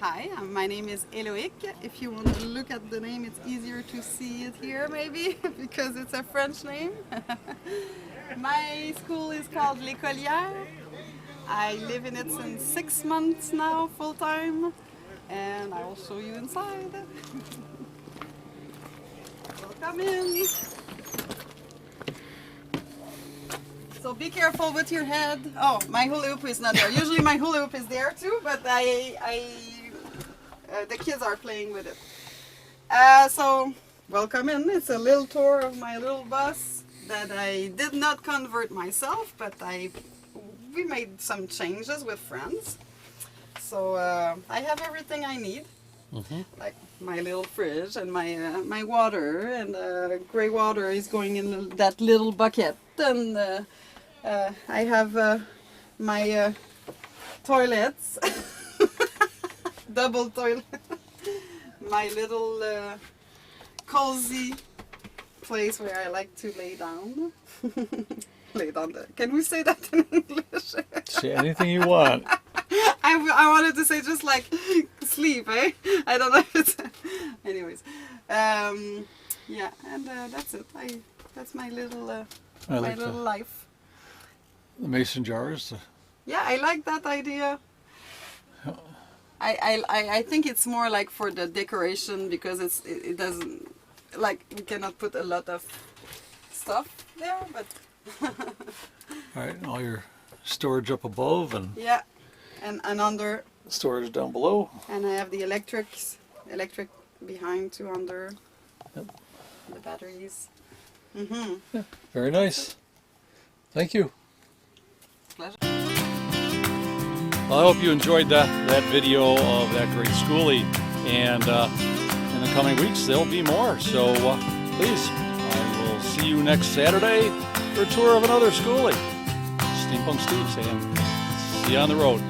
Hi, my name is Eloïc. If you want to look at the name, it's easier to see it here maybe because it's a French name. My school is called L'Écolière. I live in it since 6 months now, full time, and I will show you inside. Welcome in. So be careful with your head. Oh, my hula hoop is not there. Usually my hula hoop is there too, but the kids are playing with it. So welcome in. It's a little tour of my little bus that I did not convert myself, but we made some changes with friends. So I have everything I need. Like my little fridge and my water, and gray water is going in that little bucket, and I have my toilets, double toilet, my little cozy place where I like to lay down. Lay down. Can we say that in English? Say anything you want. I wanted to say just like sleep, eh? I don't know if it's... Anyways. Yeah, and that's it. That's my little my little life. The mason jars. Yeah, I like that idea. I think it's more like for the decoration because it doesn't... Like, we cannot put a lot of stuff there, but... All right, all your storage up above and... Yeah. And under storage down below. And I have the electric behind too under. Yep. The batteries. Yeah, very nice. Thank you. Pleasure. Well, I hope you enjoyed that video of that great schoolie, and in the coming weeks there'll be more. So please, I will see you next Saturday for a tour of another schoolie. Steampunk Steve saying, see you on the road.